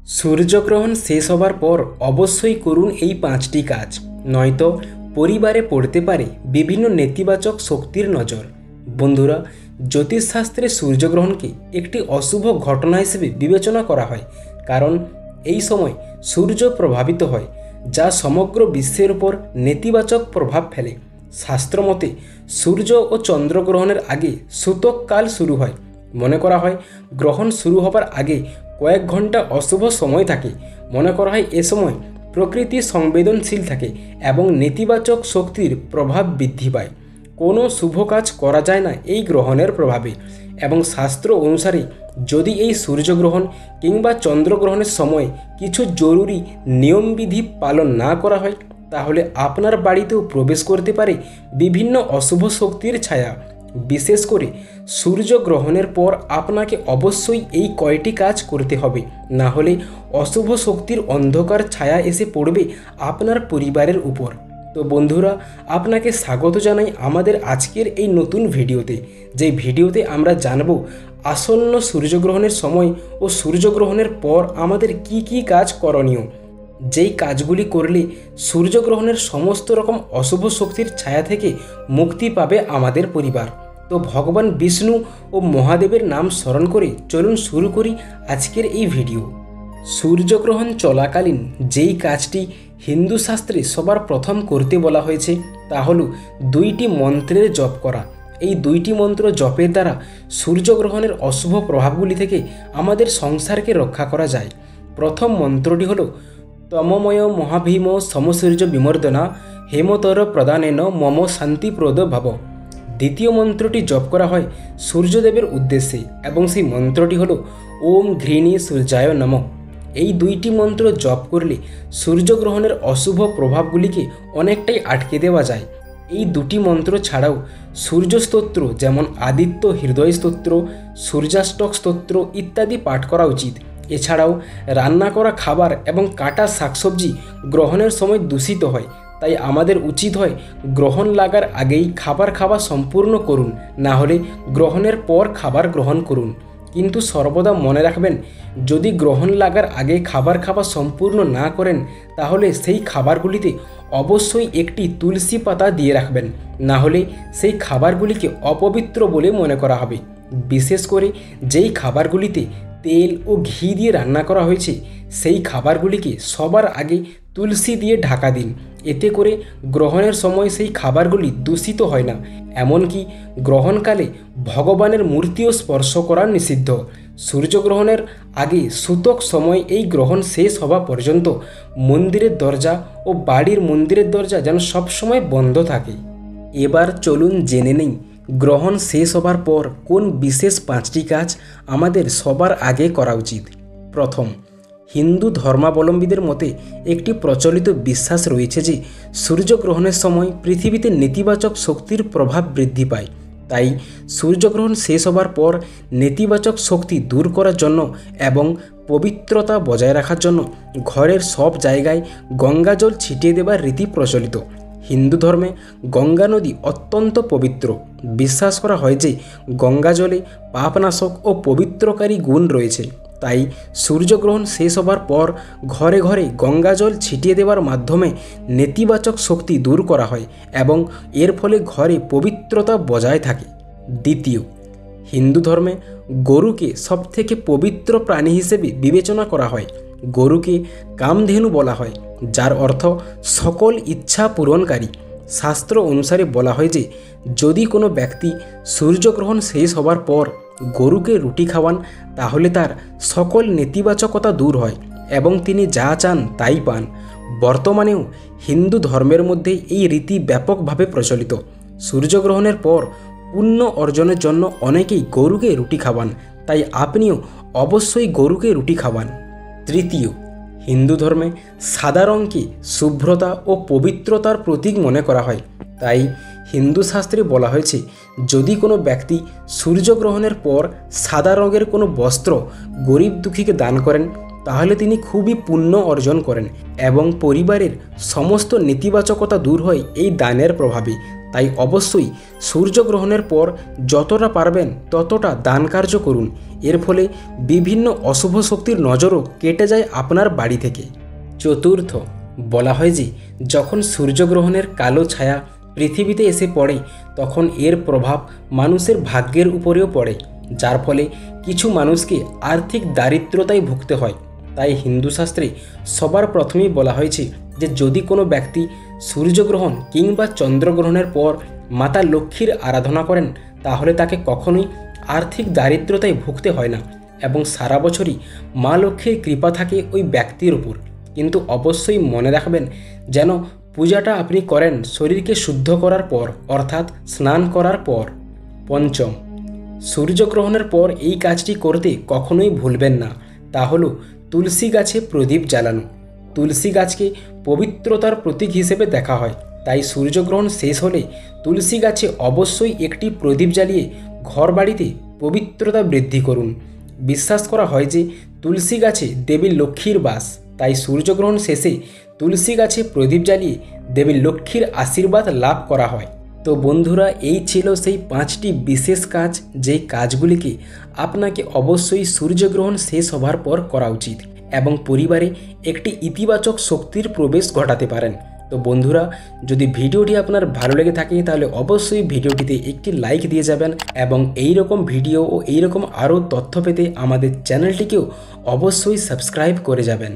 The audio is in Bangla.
সূর্যগ্রহণ শেষ হবার পর অবশ্যই করুন এই 5টি কাজ, নয়তো পরিবারে পড়তে পারে বিভিন্ন নেতিবাচক শক্তির নজর। বন্ধুরা, জ্যোতিষশাস্ত্রে সূর্যগ্রহণকে একটি অশুভ ঘটনা হিসেবে বিবেচনা করা হয়, কারণ এই সময় সূর্য প্রভাবিত হয়, যা সমগ্র বিশ্বের উপর নেতিবাচক প্রভাব ফেলে। শাস্ত্রমতে সূর্য ও চন্দ্রগ্রহণের আগে সূতককাল শুরু হয়। মনে করা হয় গ্রহণ শুরু হবার আগে কয়েক ঘন্টা অশুভ সময় থাকে। মনে করা হয় এ সময় প্রকৃতি সংবেদনশীল থাকে এবং নেতিবাচক শক্তির প্রভাব বৃদ্ধি পায়। কোনো শুভ কাজ করা যায় না এই গ্রহণের প্রভাবে, এবং শাস্ত্র অনুসারে যদি এই সূর্যগ্রহণ কিংবা চন্দ্রগ্রহণের সময় কিছু জরুরি নিয়মবিধি পালন না করা হয়, তাহলে আপনার বাড়িতেও প্রবেশ করতে পারে বিভিন্ন অশুভ শক্তির ছায়া। বিশেষ করে সূর্যগ্রহণের পর আপনাকে অবশ্যই এই কয়টি কাজ করতে হবে, না হলে অশুভ শক্তির অন্ধকার ছায়া এসে পড়বে আপনার পরিবারের উপর। তো বন্ধুরা, আপনাকে স্বাগত জানাই আমাদের আজকের এই নতুন ভিডিওতে, যে ভিডিওতে আমরা জানব আসন্ন সূর্যগ্রহণের সময় ও সূর্যগ্রহণের পর আমাদের কি কি কাজ করণীয়, যেই কাজগুলি করলে সূর্যগ্রহণের সমস্ত রকম অশুভ শক্তির ছায়া থেকে মুক্তি পাবে আমাদের পরিবার। তো ভগবান বিষ্ণু ও মহাদেবের নাম স্মরণ করে চলুন শুরু করি আজকের এই ভিডিও। সূর্যগ্রহণ চলাকালীন যেই কাজটি হিন্দু শাস্ত্রে সবার প্রথম করতে বলা হয়েছে তা হলো 2টি মন্ত্রের জপ করা। এই 2টি মন্ত্র জপের দ্বারা সূর্যগ্রহণের অশুভ প্রভাবগুলি থেকে আমাদের সংসারকে রক্ষা করা যায়। প্রথম মন্ত্রটি হলো তমময় মহাভীম সমসূর্য বিমর্দনা হেমতর প্রদানেন মম শান্তিপ্রদ ভাব। দ্বিতীয় মন্ত্রটি জপ করা হয় সূর্যদেবের উদ্দেশ্যে, এবং সেই মন্ত্রটি হলো ওম ঘৃণী সূর্যায় নমঃ। এই 2টি মন্ত্র জপ করলে সূর্যগ্রহণের অশুভ প্রভাবগুলিকে অনেকটাই আটকে দেওয়া যায়। এই 2টি মন্ত্র ছাড়াও সূর্য স্তোত্র, যেমন আদিত্য হৃদয় স্তোত্র, সূর্যাষ্টক স্তোত্র ইত্যাদি পাঠ করা উচিত। এছাড়াও রান্না করা খাবার এবং কাটা শাকসবজি গ্রহণের সময় দূষিত হয়, তাই আমাদের উচিত হয় গ্রহণ লাগার আগেই খাবার খাওয়া সম্পূর্ণ করুন, না হলে গ্রহণের পর খাবার গ্রহণ করুন। কিন্তু সর্বদা মনে রাখবেন, যদি গ্রহণ লাগার আগে খাবার খাওয়া সম্পূর্ণ না করেন, তাহলে সেই খাবারগুলিতে অবশ্যই একটি তুলসী পাতা দিয়ে রাখবেন, না হলে সেই খাবারগুলিকে অপবিত্র বলে মনে করা হবে। বিশেষ করে যেই খাবারগুলিতে তেল ও ঘি দিয়ে রান্না করা হয়েছে, সেই খাবারগুলিকে সবার আগে তুলসী দিয়ে ঢাকা দিন। এতে করে গ্রহণের সময় সেই খাবারগুলি দূষিত হয় না। এমনকি গ্রহণকালে ভগবানের মূর্তিও স্পর্শ করা নিষিদ্ধ। সূর্যগ্রহণের আগে সূতক সময় এই গ্রহণ শেষ হওয়া পর্যন্ত মন্দিরের দরজা ও বাড়ির মন্দিরের দরজা যেন সবসময় বন্ধ থাকে। এবার চলুন জেনে নেই গ্রহণ শেষ হবার পর কোন বিশেষ 5টি কাজ আমাদের সবার আগে করা উচিত। প্রথম, হিন্দু ধর্মাবলম্বীদের মতে একটি প্রচলিত বিশ্বাস রয়েছে যে সূর্যগ্রহণের সময় পৃথিবীতে নেতিবাচক শক্তির প্রভাব বৃদ্ধি পায়। তাই সূর্যগ্রহণ শেষ হবার পর নেতিবাচক শক্তি দূর করার জন্য এবং পবিত্রতা বজায় রাখার জন্য ঘরের সব জায়গায় গঙ্গাজল ছিটিয়ে দেবার রীতি প্রচলিত। হিন্দু ধর্মে গঙ্গা নদী অত্যন্ত পবিত্র। বিশ্বাস করা হয় যে গঙ্গা জলে পাপনাশক ও পবিত্রকারী গুণ রয়েছে। তাই সূর্যগ্রহণ শেষ হবার পর ঘরে ঘরে গঙ্গা জল ছিটিয়ে দেওয়ার মাধ্যমে নেতিবাচক শক্তি দূর করা হয় এবং এর ফলে ঘরে পবিত্রতা বজায় থাকে। দ্বিতীয়, হিন্দু ধর্মে গরুকে সবথেকে পবিত্র প্রাণী হিসেবে বিবেচনা করা হয়। গরুকে কামধেনু বলা হয়, যার অর্থ সকল ইচ্ছা পূরণকারী। শাস্ত্র অনুসারে বলা হয় যে যদি কোনো ব্যক্তি সূর্যগ্রহণ শেষ হবার পর গরুকে রুটি খাওয়ান, তাহলে তার সকল নেতিবাচকতা দূর হয় এবং তিনি যা চান তাই পান। বর্তমানেও হিন্দু ধর্মের মধ্যে এই রীতি ব্যাপকভাবে প্রচলিত। সূর্যগ্রহণের পর পুণ্য অর্জনের জন্য অনেকেই গরুকে রুটি খাওয়ান, তাই আপনিও অবশ্যই গরুকে রুটি খাওয়ান। তৃতীয়, হিন্দু ধর্মে সাদা রঙকে শুভ্রতা ও পবিত্রতার প্রতীক মনে করা হয়। তাই হিন্দু শাস্ত্রে বলা হয়েছে যদি কোনো ব্যক্তি সূর্যগ্রহণের পর সাদা রঙের কোনো বস্ত্র গরিব দুঃখীকে দান করেন, তাহলে তিনি খুবই পুণ্য অর্জন করেন এবং পরিবারের সমস্ত নেতিবাচকতা দূর হয় এই দানের প্রভাবে। তাই অবশ্যই সূর্যগ্রহণের পর যতটা পারবেন ততটা দান কার্য করুন। এর ফলে বিভিন্ন অশুভ শক্তির নজরও কেটে যায় আপনার বাড়ি থেকে। চতুর্থ, বলা হয় যে যখন সূর্যগ্রহণের কালো ছায়া পৃথিবীতে এসে পড়ে তখন এর প্রভাব মানুষের ভাগ্যের উপরেও পড়ে, যার ফলে কিছু মানুষকে আর্থিক দারিদ্রতায় ভুগতে হয়। তাই হিন্দু শাস্ত্রে সবার প্রথমেই বলা হয়েছে যে যদি কোনো ব্যক্তি সূর্যগ্রহণ কিংবা চন্দ্রগ্রহণের পর মাতা লক্ষ্মীর আরাধনা করেন তাহলে তাকে কখনোই আর্থিক দারিদ্রতায় ভুগতে হয় না এবং সারা বছরই মা লক্ষ্মীর কৃপা থাকে ওই ব্যক্তির উপর। কিন্তু অবশ্যই মনে রাখবেন যেন পূজাটা আপনি করেন শরীরকে শুদ্ধ করার পর, অর্থাৎ স্নান করার পর। পঞ্চম, সূর্যগ্রহণের পর এই কাজটি করতে কখনোই ভুলবেন না, তা হলো তুলসী গাছে প্রদীপ জ্বালানো। তুলসী গাছকে পবিত্রতার প্রতীক হিসেবে দেখা হয়, তাই সূর্যগ্রহণ শেষ হলে তুলসী গাছে অবশ্যই একটি প্রদীপ জ্বালিয়ে ঘর বাড়িতে পবিত্রতা বৃদ্ধি করুন। বিশ্বাস করা হয় যে তুলসী গাছে দেবী লক্ষ্মীর বাস, তাই সূর্যগ্রহণ শেষে তুলসী গাছে প্রদীপ জ্বালিয়ে দেবী লক্ষ্মীর আশীর্বাদ লাভ করা হয়। তো বন্ধুরা, এই ছিল সেই 5টি বিশেষ কাজ, যেই কাজগুলিকে আপনাকে অবশ্যই সূর্যগ্রহণ শেষ হবার পর করা উচিত এবং পরিবারে একটি ইতিবাচক শক্তির প্রবেশ ঘটাতে পারেন। তো বন্ধুরা, যদি ভিডিওটি আপনার ভালো লেগে থাকে তাহলে অবশ্যই ভিডিওটিতে একটি লাইক দিয়ে যাবেন এবং এই রকম ভিডিও ও এই রকম আরও তথ্য পেতে আমাদের চ্যানেলটিকেও অবশ্যই সাবস্ক্রাইব করে যাবেন।